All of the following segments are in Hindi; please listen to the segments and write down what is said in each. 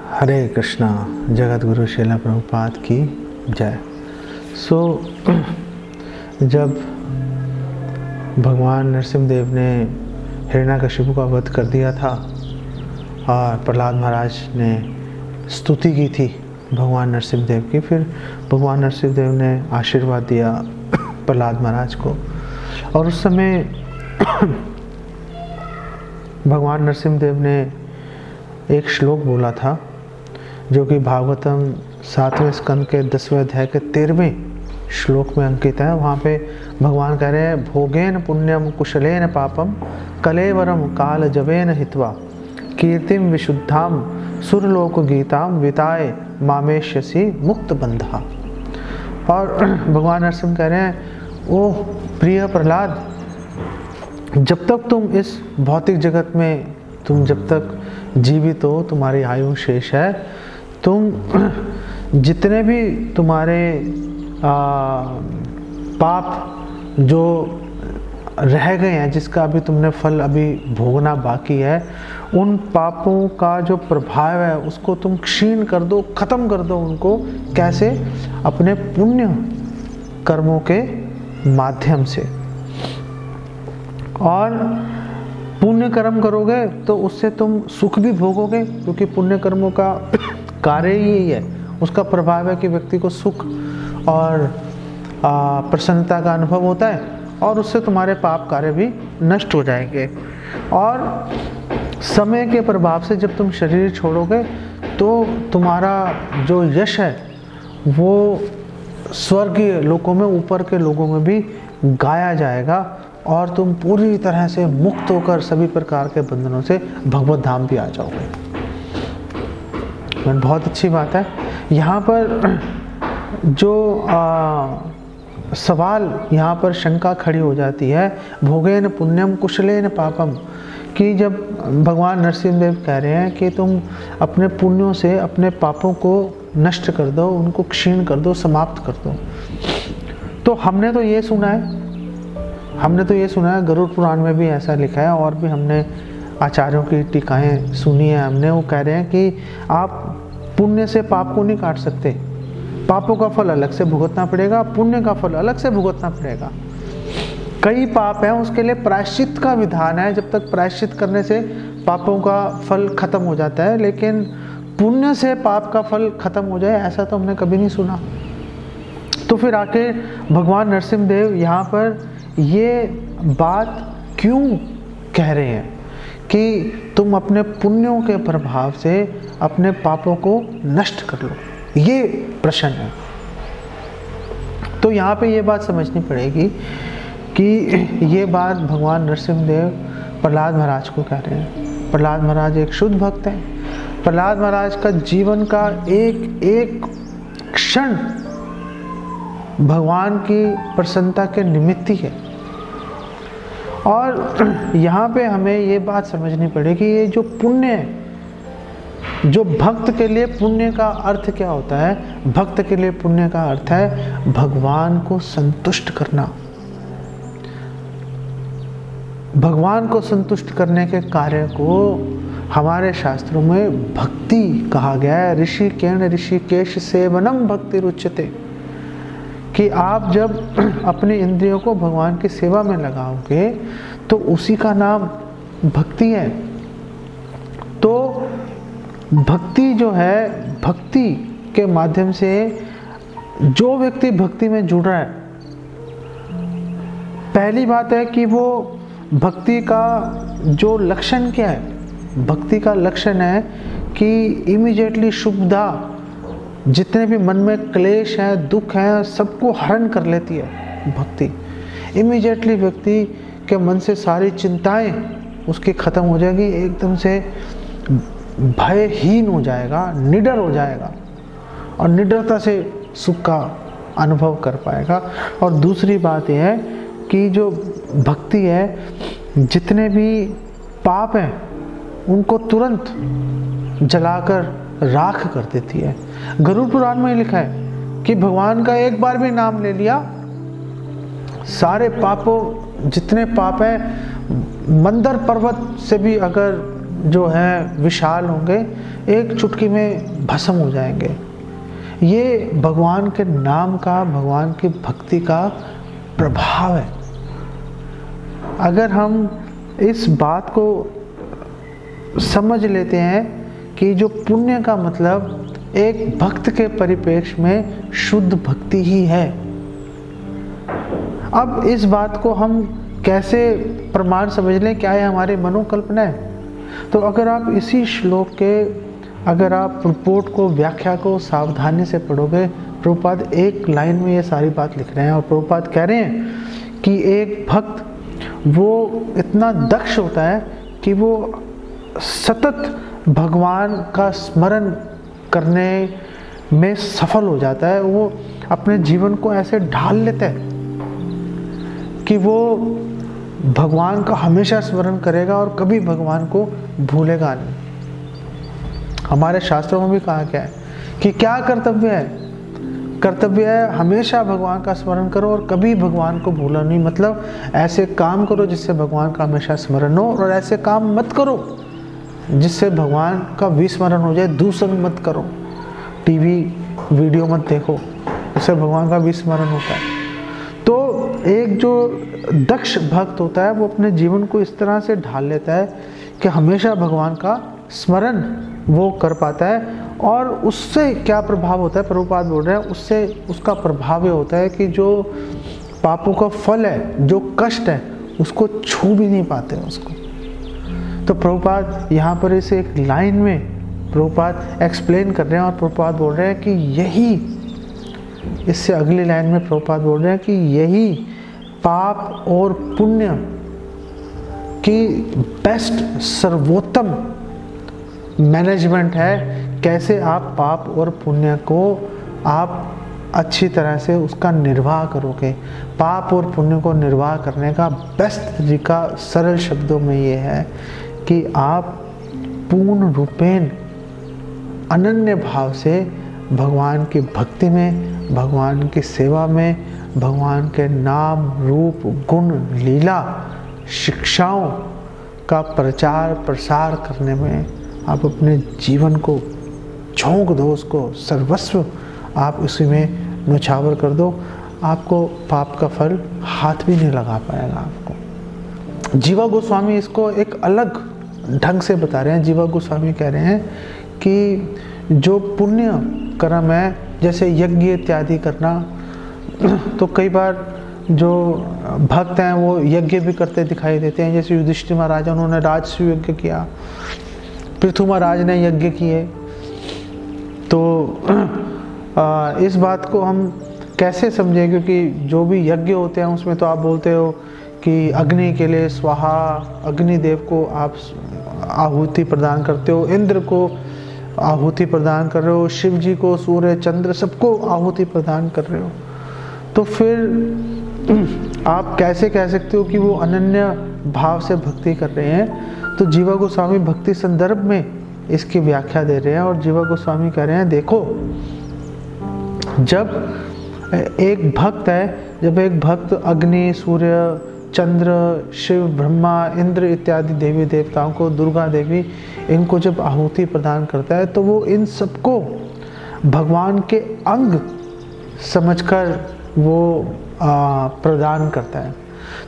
हरे कृष्णा। जगत गुरु श्रील प्रभुपाद की जय। जब भगवान नरसिंहदेव ने हिरण्यकशिपु का वध कर दिया था और प्रहलाद महाराज ने स्तुति की थी भगवान नरसिंहदेव की, फिर भगवान नरसिंहदेव ने आशीर्वाद दिया प्रहलाद महाराज को। और उस समय भगवान नरसिंहदेव ने एक श्लोक बोला था जो कि भागवतम 7वें स्कंद के 10वें अध्याय के 13वें श्लोक में अंकित है। वहाँ पे भगवान कह रहे हैं, भोगेन पुण्यम कुशलेन पापम कलेवरम काल जवेन हित्वा कीर्तिम विशुद्धाम सुरलोक गीताम विताय मामेश्यसी मुक्त बंधा। और भगवान नरसिंह कह रहे हैं, ओह प्रिय प्रहलाद, जब तक तुम इस भौतिक जगत में जब तक जीवित हो, तुम्हारी आयु शेष है, तुम जितने भी तुम्हारे पाप जो रह गए हैं, जिसका अभी तुमने फल अभी भोगना बाकी है, उन पापों का जो प्रभाव है उसको तुम क्षीण कर दो, खत्म कर दो उनको। कैसे? अपने पुण्य कर्मों के माध्यम से। और पुण्य कर्म करोगे तो उससे तुम सुख भी भोगोगे, क्योंकि पुण्य कर्मों का कार्य ही यही है। उसका प्रभाव है कि व्यक्ति को सुख और प्रसन्नता का अनुभव होता है, और उससे तुम्हारे पाप कार्य भी नष्ट हो जाएंगे। और समय के प्रभाव से जब तुम शरीर छोड़ोगे तो तुम्हारा जो यश है वो स्वर्गीय लोकों में, ऊपर के लोगों में भी गाया जाएगा, और तुम पूरी तरह से मुक्त होकर सभी प्रकार के बंधनों से भगवत धाम भी आ जाओगे। बहुत अच्छी बात है। यहाँ पर जो सवाल, यहाँ पर शंका खड़ी हो जाती है, भोगेन पुण्यम कुशलेन पापम, कि जब भगवान नरसिंहदेव कह रहे हैं कि तुम अपने पुण्यों से अपने पापों को नष्ट कर दो, उनको क्षीण कर दो, समाप्त कर दो। तो हमने तो ये सुना है, गरुड़ पुराण में भी ऐसा लिखा है, और भी हमने आचार्यों की टीकाएं सुनी है हमने। वो कह रहे हैं कि आप पुण्य से पाप को नहीं काट सकते, पापों का फल अलग से भुगतना पड़ेगा, पुण्य का फल अलग से भुगतना पड़ेगा। कई पाप हैं, उसके लिए प्रायश्चित का विधान है, जब तक प्रायश्चित करने से पापों का फल खत्म हो जाता है, लेकिन पुण्य से पाप का फल खत्म हो जाए ऐसा तो हमने कभी नहीं सुना। तो फिर आके भगवान नरसिंहदेव यहाँ पर ये बात क्यों कह रहे हैं कि तुम अपने पुण्यों के प्रभाव से अपने पापों को नष्ट कर लो, ये प्रश्न है। तो यहाँ पे ये बात समझनी पड़ेगी कि ये बात भगवान नरसिंहदेव प्रहलाद महाराज को कह रहे हैं। प्रहलाद महाराज एक शुद्ध भक्त हैं। प्रहलाद महाराज का जीवन का एक एक क्षण भगवान की प्रसन्नता के निमित्त ही है। और यहाँ पे हमें ये बात समझनी पड़ेगी, ये जो पुण्य है, जो भक्त के लिए पुण्य का अर्थ क्या होता है? भक्त के लिए पुण्य का अर्थ है भगवान को संतुष्ट करना। भगवान को संतुष्ट करने के कार्य को हमारे शास्त्रों में भक्ति कहा गया है। ऋषिकेण ऋषिकेश सेवनम भक्ति रुच्यते, कि आप जब अपने इंद्रियों को भगवान की सेवा में लगाओगे तो उसी का नाम भक्ति है। तो भक्ति जो है, भक्ति के माध्यम से जो व्यक्ति भक्ति में जुड़ रहा है, पहली बात है कि वो भक्ति का जो लक्षण क्या है? भक्ति का लक्षण है कि इमीडिएटली शुभदा, जितने भी मन में क्लेश है, दुख है, सबको हरण कर लेती है भक्ति। इमीडिएटली व्यक्ति के मन से सारी चिंताएं उसकी खत्म हो जाएगी, एकदम से भयहीन हो जाएगा, निडर हो जाएगा, और निडरता से सुख का अनुभव कर पाएगा। और दूसरी बात यह है कि जो भक्ति है, जितने भी पाप हैं उनको तुरंत जलाकर राख कर देती है। गरुड़ पुराण में लिखा है कि भगवान का एक बार भी नाम ले लिया, सारे पापों, जितने पाप हैं, मंदर पर्वत से भी अगर जो है विशाल होंगे, एक चुटकी में भस्म हो जाएंगे। ये भगवान के नाम का, भगवान की भक्ति का प्रभाव है। अगर हम इस बात को समझ लेते हैं कि जो पुण्य का मतलब एक भक्त के परिप्रेक्ष्य में शुद्ध भक्ति ही है। अब इस बात को हम कैसे प्रमाण समझ लें, क्या है हमारे मनोकल्पना है? तो अगर आप इसी श्लोक के, अगर आप रिपोर्ट को, व्याख्या को सावधानी से पढ़ोगे, प्रभुपाद एक लाइन में ये सारी बात लिख रहे हैं। और प्रभुपाद कह रहे हैं कि एक भक्त वो इतना दक्ष होता है कि वो सतत भगवान का स्मरण करने में सफल हो जाता है। वो अपने जीवन को ऐसे ढाल लेता है कि वो भगवान का हमेशा स्मरण करेगा और कभी भगवान को भूलेगा नहीं। हमारे शास्त्रों में भी कहा गया है कि क्या कर्तव्य है? कर्तव्य है हमेशा भगवान का स्मरण करो और कभी भगवान को भूलो नहीं। मतलब ऐसे काम करो जिससे भगवान का हमेशा स्मरण हो, और ऐसे काम मत करो जिससे भगवान का विस्मरण हो जाए। दूसंग मत करो, टीवी वीडियो मत देखो, इससे भगवान का विस्मरण होता है। तो एक जो दक्ष भक्त होता है वो अपने जीवन को इस तरह से ढाल लेता है कि हमेशा भगवान का स्मरण वो कर पाता है। और उससे क्या प्रभाव होता है, प्रभुपाद बोल रहे हैं, उससे उसका प्रभाव ये होता है कि जो पापों का फल है, जो कष्ट है, उसको छू भी नहीं पाते उसको। तो प्रभुपाद यहाँ पर इसे एक लाइन में प्रभुपाद एक्सप्लेन कर रहे हैं। और प्रभुपाद बोल रहे हैं कि यही, इससे अगली लाइन में प्रभुपाद बोल रहे हैं कि यही पाप और पुण्य की बेस्ट, सर्वोत्तम मैनेजमेंट है। कैसे आप पाप और पुण्य को आप अच्छी तरह से उसका निर्वाह करोगे। पाप और पुण्य को निर्वाह करने का बेस्ट तरीका सरल शब्दों में ये है कि आप पूर्ण रूपेण अनन्य भाव से भगवान की भक्ति में, भगवान की सेवा में, भगवान के नाम, रूप, गुण, लीला, शिक्षाओं का प्रचार प्रसार करने में आप अपने जीवन को झोंक दो, उसको सर्वस्व आप उसी में न्यौछावर कर दो। आपको पाप का फल हाथ भी नहीं लगा पाएगा आपको। जीवा गोस्वामी इसको एक अलग ढंग से बता रहे हैं। जीवा गोस्वामी कह रहे हैं कि जो पुण्य कर्म है, जैसे यज्ञ इत्यादि करना, तो कई बार जो भक्त हैं वो यज्ञ भी करते दिखाई देते हैं। जैसे युधिष्ठिर महाराज, उन्होंने राजसूय यज्ञ किया, पृथु महाराज ने यज्ञ किए। तो इस बात को हम कैसे समझें, क्योंकि जो भी यज्ञ होते हैं उसमें तो आप बोलते हो कि अग्नि के लिए स्वाहा, अग्निदेव को आप आहुति प्रदान करते हो, इंद्र को आहुति प्रदान कर रहे हो, शिव जी को, सूर्य, चंद्र, सबको आहुति प्रदान कर रहे हो। तो फिर आप कैसे कह सकते हो कि वो अनन्य भाव से भक्ति कर रहे हैं? तो जीवा गोस्वामी भक्ति संदर्भ में इसकी व्याख्या दे रहे हैं। और जीवा गोस्वामी कह रहे हैं, देखो, जब एक भक्त है, जब एक भक्त अग्नि, सूर्य, चंद्र, शिव, ब्रह्मा, इंद्र इत्यादि देवी देवताओं को, दुर्गा देवी, इनको जब आहुति प्रदान करता है तो वो इन सबको भगवान के अंग समझकर वो प्रदान करता है।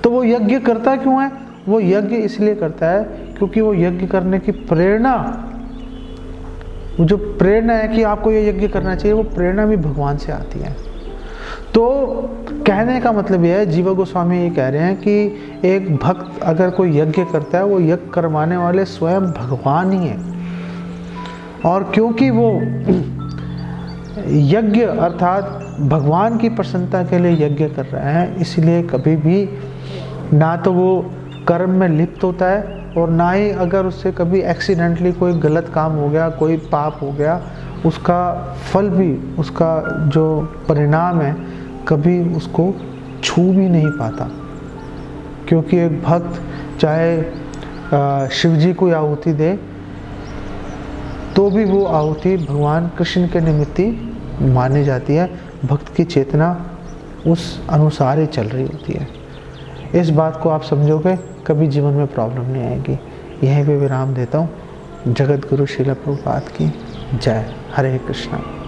तो वो यज्ञ करता क्यों है? वो यज्ञ इसलिए करता है क्योंकि वो यज्ञ करने की प्रेरणा, वो जो प्रेरणा है कि आपको ये यज्ञ करना चाहिए, वो प्रेरणा भी भगवान से आती है। तो कहने का मतलब यह है, जीवा गोस्वामी ये कह रहे हैं कि एक भक्त अगर कोई यज्ञ करता है, वो यज्ञ करवाने वाले स्वयं भगवान ही हैं। और क्योंकि वो यज्ञ अर्थात भगवान की प्रसन्नता के लिए यज्ञ कर रहा है, इसलिए कभी भी ना तो वो कर्म में लिप्त होता है, और ना ही अगर उससे कभी एक्सीडेंटली कोई गलत काम हो गया, कोई पाप हो गया, उसका फल भी, उसका जो परिणाम है, कभी उसको छू भी नहीं पाता। क्योंकि एक भक्त चाहे शिव जी को आहुति दे तो भी वो आहुति भगवान कृष्ण के निमित्त मानी जाती है। भक्त की चेतना उस अनुसार ही चल रही होती है। इस बात को आप समझोगे, कभी जीवन में प्रॉब्लम नहीं आएगी। यहीं पे विराम देता हूँ। जगत गुरु श्रील प्रभुपाद की जय। हरे कृष्णा।